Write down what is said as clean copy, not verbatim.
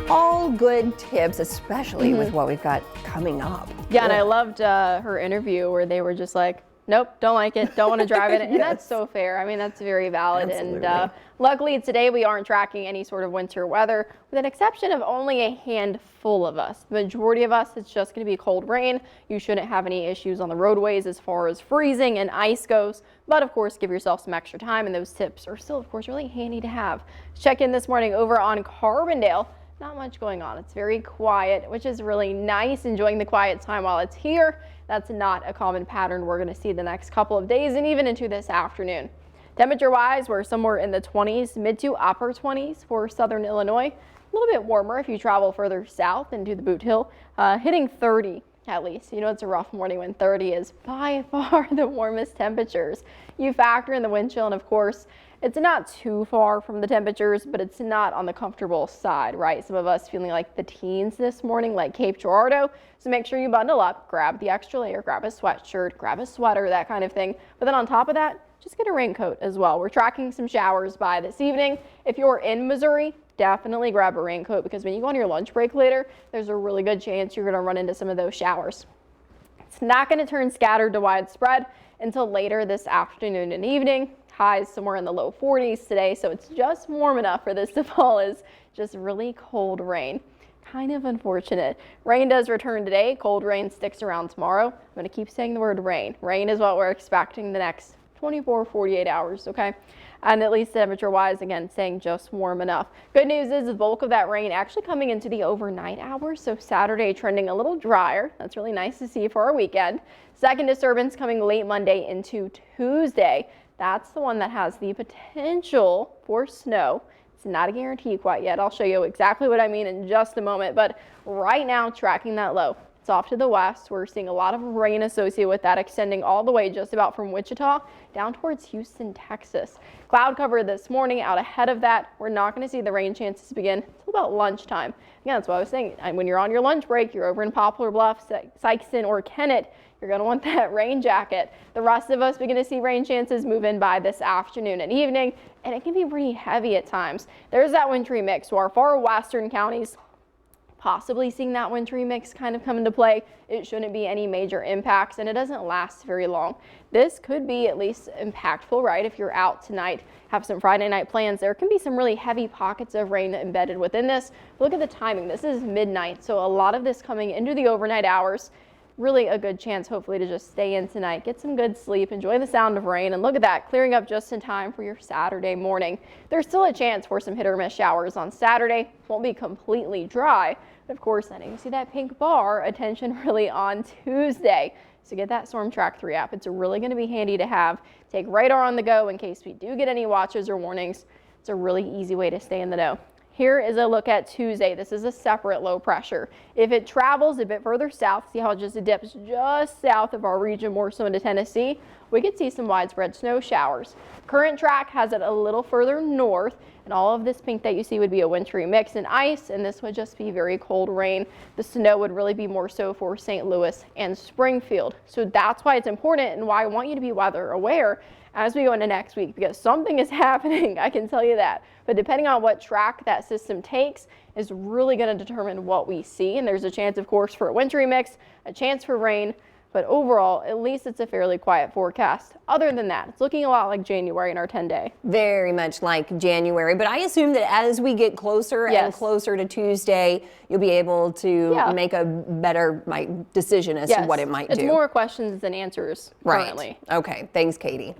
All good tips, especially with what we've got coming up. Yeah, and I loved her interview where they were just like, nope, don't like it, don't want to drive it. And that's so fair. I mean, that's very valid. Absolutely. And luckily today we aren't tracking any sort of winter weather, with an exception of only a handful of us. The majority of us, it's just going to be cold rain. You shouldn't have any issues on the roadways as far as freezing and ice goes. But of course, give yourself some extra time, and those tips are still, of course, really handy to have. Check in this morning over on Carbondale. Not much going on. It's very quiet, which is really nice. Enjoying the quiet time while it's here. That's not a common pattern we're going to see the next couple of days and even into this afternoon. Temperature wise, we're somewhere in the 20s, mid to upper 20s for southern Illinois. A little bit warmer if you travel further south into the Boot Hill, hitting 30 at least. You know, it's a rough morning when 30 is by far the warmest temperatures. You factor in the wind chill, and of course, it's not too far from the temperatures, but it's not on the comfortable side, right? Some of us feeling like the teens this morning, like Cape Girardeau. So make sure you bundle up, grab the extra layer, grab a sweatshirt, grab a sweater, that kind of thing. But then on top of that, just get a raincoat as well. We're tracking some showers by this evening. If you're in Missouri, definitely grab a raincoat, because when you go on your lunch break later, there's a really good chance you're going to run into some of those showers. It's not going to turn scattered to widespread until later this afternoon and evening. Highs somewhere in the low 40s today, so it's just warm enough for this to fall as just really cold rain. Kind of unfortunate. Rain does return today. Cold rain sticks around tomorrow. I'm going to keep saying the word rain. Rain is what we're expecting the next 24, 48 hours, okay? And at least temperature wise, again, staying just warm enough. Good news is the bulk of that rain actually coming into the overnight hours, so Saturday trending a little drier. That's really nice to see for our weekend. Second disturbance coming late Monday into Tuesday. That's the one that has the potential for snow. It's not a guarantee quite yet. I'll show you exactly what I mean in just a moment, but right now tracking that low. It's off to the west. We're seeing a lot of rain associated with that, extending all the way just about from Wichita down towards Houston, Texas. Cloud cover this morning. Out ahead of that, we're not going to see the rain chances begin until about lunchtime. Again, that's what I was saying. And when you're on your lunch break, you're over in Poplar Bluff, Sikeston, or Kennett, you're going to want that rain jacket. The rest of us begin to see rain chances move in by this afternoon and evening, and it can be pretty heavy at times. There's that wintry mix to our far western counties. Possibly seeing that wintry mix kind of come into play. It shouldn't be any major impacts, and it doesn't last very long. This could be at least impactful, right? If you're out tonight, have some Friday night plans, there can be some really heavy pockets of rain embedded within this. Look at the timing. This is midnight, so a lot of this coming into the overnight hours. Really a good chance, hopefully, to just stay in tonight, get some good sleep, enjoy the sound of rain, and look at that, clearing up just in time for your Saturday morning. There's still a chance for some hit or miss showers on Saturday. Won't be completely dry, but of course, I know you see that pink bar, attention really on Tuesday. So get that Storm Track 3 app. It's really going to be handy to have. Take radar on the go in case we do get any watches or warnings. It's a really easy way to stay in the know. Here is a look at Tuesday. This is a separate low pressure. If it travels a bit further south, see how it just dips just south of our region, more so into Tennessee, we could see some widespread snow showers. Current track has it a little further north, and all of this pink that you see would be a wintry mix and ice, and this would just be very cold rain. The snow would really be more so for St. Louis and Springfield. So that's why it's important and why I want you to be weather aware as we go into next week, because something is happening, I can tell you that. But depending on what track that system takes is really going to determine what we see. And there's a chance, of course, for a wintry mix, a chance for rain. But overall, at least it's a fairly quiet forecast. Other than that, it's looking a lot like January in our 10-day. Very much like January, but I assume that as we get closer and closer to Tuesday, you'll be able to make a better decision as to what it might do. It's more questions than answers currently. Okay, thanks, Katie.